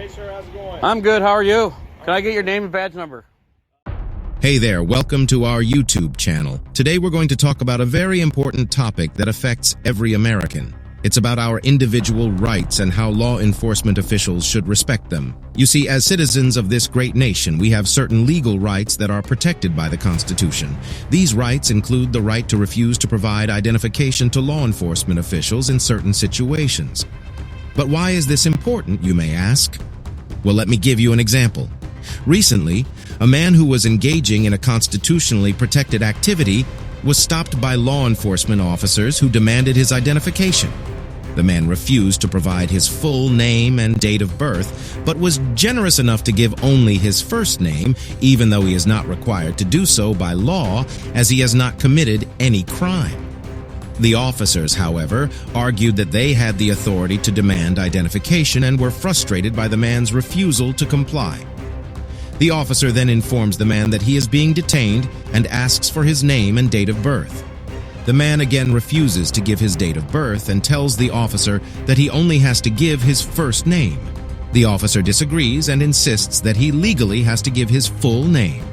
Hey, sir, how's it going? I'm good. How are you? Can I get your name and badge number? Hey there, welcome to our YouTube channel. Today we're going to talk about a very important topic that affects every American. It's about our individual rights and how law enforcement officials should respect them. You see, as citizens of this great nation, we have certain legal rights that are protected by the Constitution. These rights include the right to refuse to provide identification to law enforcement officials in certain situations. But why is this important, you may ask? Well, let me give you an example. Recently, a man who was engaging in a constitutionally protected activity was stopped by law enforcement officers who demanded his identification. The man refused to provide his full name and date of birth, but was generous enough to give only his first name, even though he is not required to do so by law, as he has not committed any crime. The officers, however, argued that they had the authority to demand identification and were frustrated by the man's refusal to comply. The officer then informs the man that he is being detained and asks for his name and date of birth. The man again refuses to give his date of birth and tells the officer that he only has to give his first name. The officer disagrees and insists that he legally has to give his full name.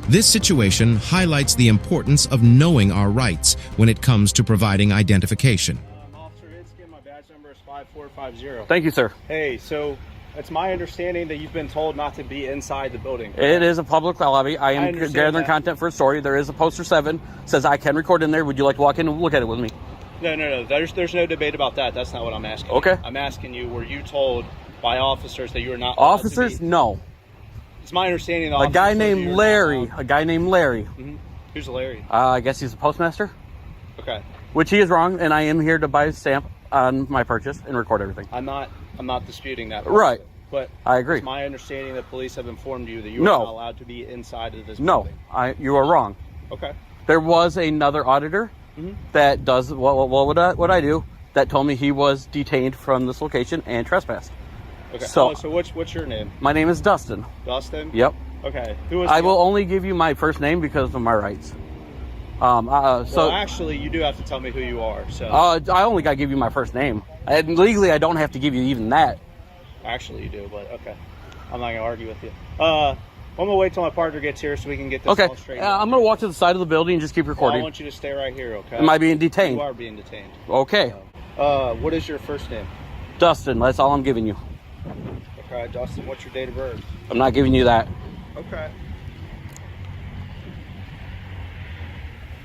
This situation highlights the importance of knowing our rights when it comes to providing identification. Officer Hitzkin, my badge number is 5450. Thank you, sir. Hey, so it's my understanding that you've been told not to be inside the building. It is a public lobby. I am understand gathering that. content for a story. There is a poster 7 says I can record in there. Would you like to walk in and look at it with me? No. There's no debate about that. That's not what I'm asking. Okay. I'm asking you, were you told by officers that you were not allowed to Officers? be? No. It's my understanding that A guy named Larry. Mm-hmm. Who's Larry? I guess he's a postmaster, Okay. which he is wrong, and I am here to buy a stamp on my purchase and record everything. I'm not disputing that. Right. But I agree. it's my understanding that police have informed you that you are No. not allowed to be inside of this No, building. you are wrong. Okay. There was another auditor that does what would I do that told me he was detained from this location and trespassed. Okay. So- So what's your name? My name is Dustin. Dustin? Yep. Okay. Who is I the- will only give you my first name because of my rights. Well, actually, you do have to tell me who you are. So I only got to give you my first name. And legally, I don't have to give you even that. actually, you do. But okay, I'm not gonna argue with you. I'm gonna wait till my partner gets here so we can get this Okay. all straight. I'm going to walk to the side of the building and just keep Well, recording. I want you to stay right here. Okay. Am I being detained? You are being detained. Okay. What is your first name? Dustin, that's all I'm giving you. Okay, Dustin. What's your date of birth? I'm not giving you that. Okay.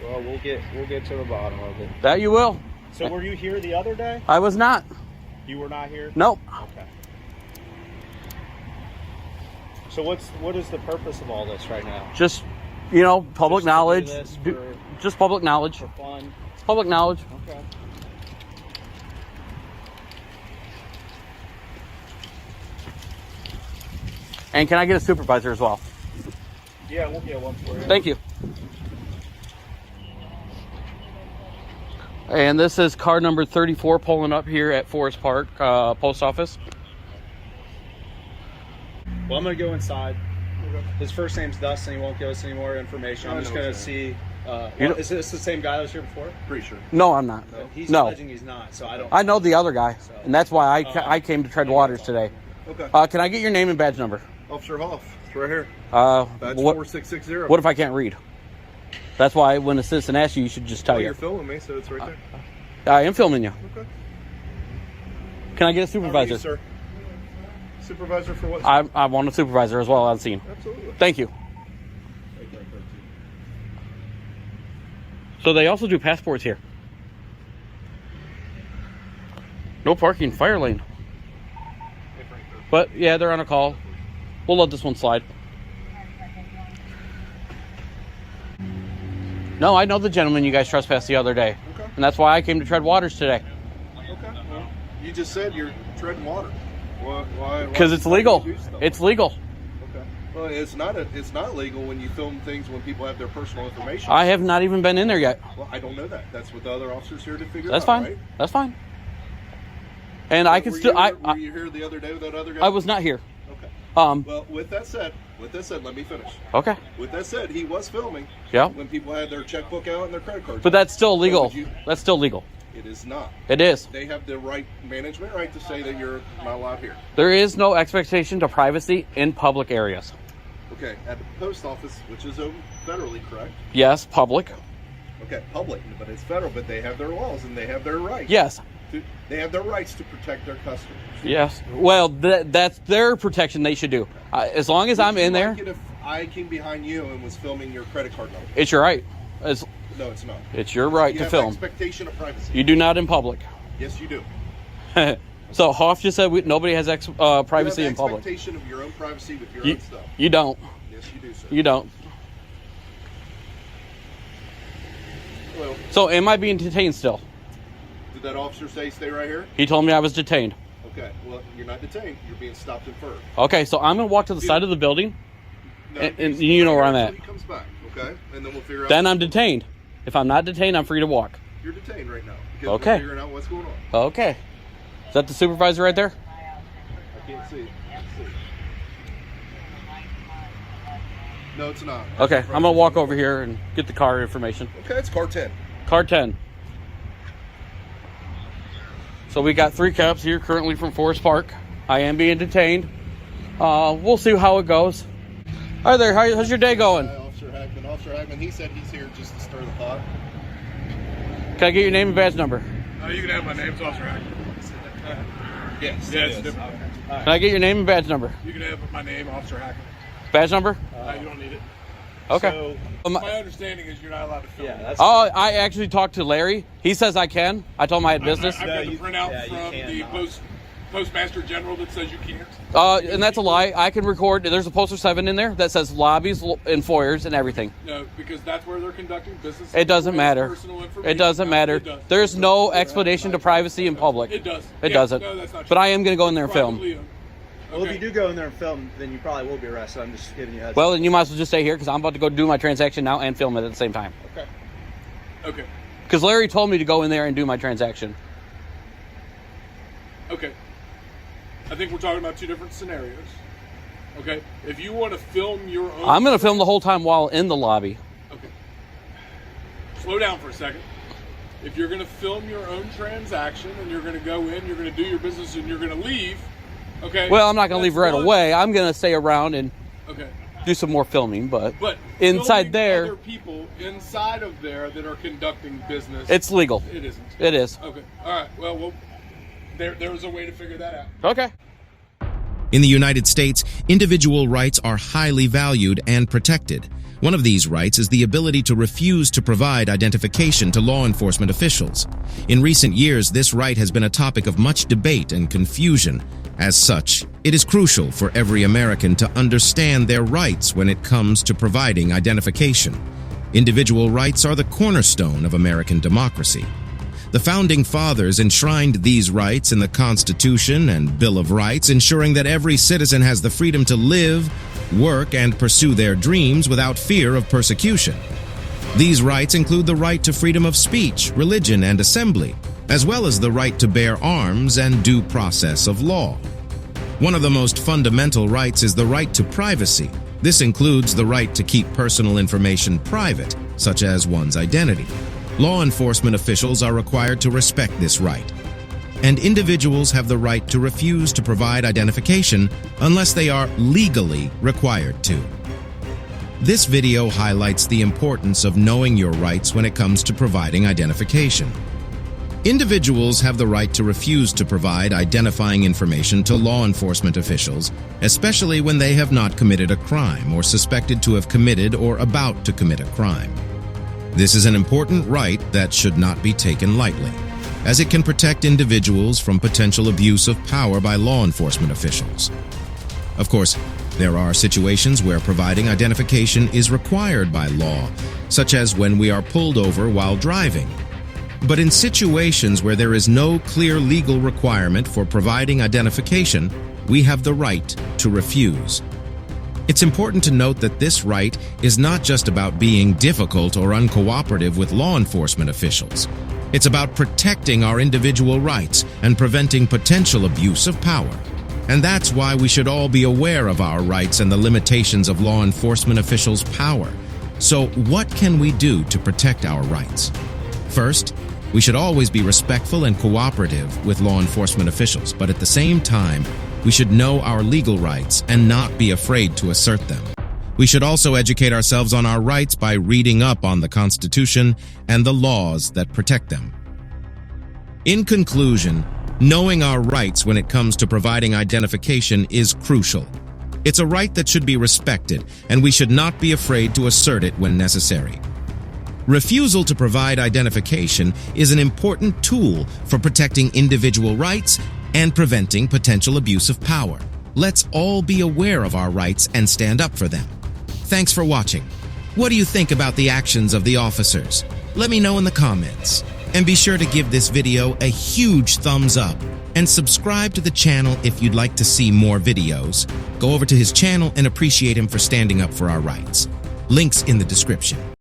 Well, we'll get to the bottom of it. That you will. So, were you here the other day? I was not. You were not here. Nope. Okay. So, what is the purpose of all this right now? Just, public Just to do knowledge. this Just public knowledge. For fun. Public knowledge. Okay. And can I get a supervisor as well? Yeah, we'll get one for you. Thank you. And this is car number 34 pulling up here at Forest Park Post Office. Well, I'm gonna go inside. His first name's Dustin. He won't give us any more information. I'm just gonna see. Is this the same guy that was here before? Pretty sure. No, I'm not. He's No. alleging he's not. So I don't. I know the other guy, and that's why I came to tread waters today. Okay. Can I get your name and badge number? Officer Hoff, it's right here. Badge What 4660. if I can't read? That's why when a citizen asks you, you should just tell Oh, you. you're filming me, so it's right there. I am filming you. Okay. Can I get a How are supervisor? you, sir? Supervisor for what? I want a supervisor as well on scene. Absolutely. Thank you. So they also do passports here. No parking, fire lane. But yeah, they're on a call. We'll let this one slide. No, I know the gentleman you guys trespassed the other day. Okay. And that's why I came to tread waters today. Okay. Well, you just said you're treading water. Why? Because it's legal. It's legal. Okay. Well, it's not legal when you film things when people have their personal information. I have not even been in there yet. Well, I don't know that. That's what the other officers here to figure That's out. fine. Right? That's fine. And I can Were still. Were you here the other day with that other guy? I was not here. Okay. Well, with that said, let me finish. Okay. With that said, he was filming Yeah. when people had their checkbook out and their credit cards. But that's still legal. would you- That's still legal. It is not. It is. They have the management right to say that you're not allowed here. There is no expectation to privacy in public areas. Okay, at the post office, which is federally correct. Yes, public. Okay, public, but it's federal, but they have their laws and they have their rights. Yes. They have their rights to protect their customers. Yes. Well, that's their protection they should do. As long as I'm in there. Like it if I came behind you and was filming your credit card number? It's your right. No, it's not. It's your right you to have film. Expectation of privacy. You do not in public. Yes, you do. So Hoff just said nobody has privacy you have in public. Expectation of your own privacy with your own stuff. You don't. Yes, you do, sir. You don't. Well, so am I being detained still? Did that officer say stay right here? He told me I was detained. Okay, well, you're not detained. You're being stopped and furred. Okay, so I'm going to walk to the side of the building, No, and you know where I'm at. He comes back, okay? And then we'll figure out. Then I'm detained. If I'm not detained, I'm free to walk. You're detained right now. Because Okay. we're figuring out what's going on. Okay. Is that the supervisor right there? I can't see. No, it's not. Okay, I'm going to walk over here and get the car information. Okay, it's car 10. Car 10. So we got 3 cops here currently from Forest Park. I am being detained. We'll see how it goes. Hi there, how's your day going? Officer Hackman. Officer Hackman, he said he's here just to stir the pot. Can I get your name and badge number? You can have my name, Officer Hackman. Yes. Yes. Can Can I get your name and badge number? You can have my name, Officer Hackman. Badge number? You don't need it. Okay. My understanding is you're not allowed to film. Yeah, that's. Oh, I actually talked to Larry. He says I can. I told him I had business. I've got the you- printout yeah, you from can't the not. Postmaster General that says you can't. And that's a lie. I can record. There's a poster 7 in there that says lobbies and foyers and everything. No, because that's where they're conducting business. It doesn't matter. Personal information. It doesn't matter. It does. There's no explanation to privacy in public. It does. It Yeah, doesn't. No, that's not But true. I am going to go in there and film. Privately owned. Well, if Okay. you do go in there and film, then you probably will be arrested. I'm just giving you a heads Well, up. then you might as well just stay here because I'm about to go do my transaction now and film it at the same time. Okay. Because Larry told me to go in there and do my transaction. Okay. I think we're talking about 2 different scenarios. Okay. If you want to film your own. I'm going to film the whole time while in the lobby. Okay. Slow down for a second. If you're going to film your own transaction and you're going to go in, you're going to do your business and you're going to leave, okay? Well, I'm not going to leave that's right one- away. I'm going to stay around and Okay. do some more filming, but But inside filming there, other people inside of there that are conducting business, it's legal. it isn't. It is. Okay. All right. Well, there's a way to figure that out. Okay. In the United States, individual rights are highly valued and protected. One of these rights is the ability to refuse to provide identification to law enforcement officials. In recent years, this right has been a topic of much debate and confusion. As such, it is crucial for every American to understand their rights when it comes to providing identification. Individual rights are the cornerstone of American democracy. The Founding Fathers enshrined these rights in the Constitution and Bill of Rights, ensuring that every citizen has the freedom to live, work, and pursue their dreams without fear of persecution. These rights include the right to freedom of speech, religion, and assembly, as well as the right to bear arms and due process of law. One of the most fundamental rights is the right to privacy. This includes the right to keep personal information private, such as one's identity. Law enforcement officials are required to respect this right, and individuals have the right to refuse to provide identification unless they are legally required to. This video highlights the importance of knowing your rights when it comes to providing identification. Individuals have the right to refuse to provide identifying information to law enforcement officials, especially when they have not committed a crime or suspected to have committed or about to commit a crime. This is an important right that should not be taken lightly, as it can protect individuals from potential abuse of power by law enforcement officials. Of course, there are situations where providing identification is required by law, such as when we are pulled over while driving. But in situations where there is no clear legal requirement for providing identification, we have the right to refuse. It's important to note that this right is not just about being difficult or uncooperative with law enforcement officials. It's about protecting our individual rights and preventing potential abuse of power. And that's why we should all be aware of our rights and the limitations of law enforcement officials' power. So, what can we do to protect our rights? First, We should always be respectful and cooperative with law enforcement officials, but at the same time, we should know our legal rights and not be afraid to assert them. We should also educate ourselves on our rights by reading up on the Constitution and the laws that protect them. In conclusion, knowing our rights when it comes to providing identification is crucial. It's a right that should be respected, and we should not be afraid to assert it when necessary. Refusal to provide identification is an important tool for protecting individual rights and preventing potential abuse of power. Let's all be aware of our rights and stand up for them. Thanks for watching. What do you think about the actions of the officers? Let me know in the comments. And be sure to give this video a huge thumbs up and subscribe to the channel if you'd like to see more videos. Go over to his channel and appreciate him for standing up for our rights. Links in the description.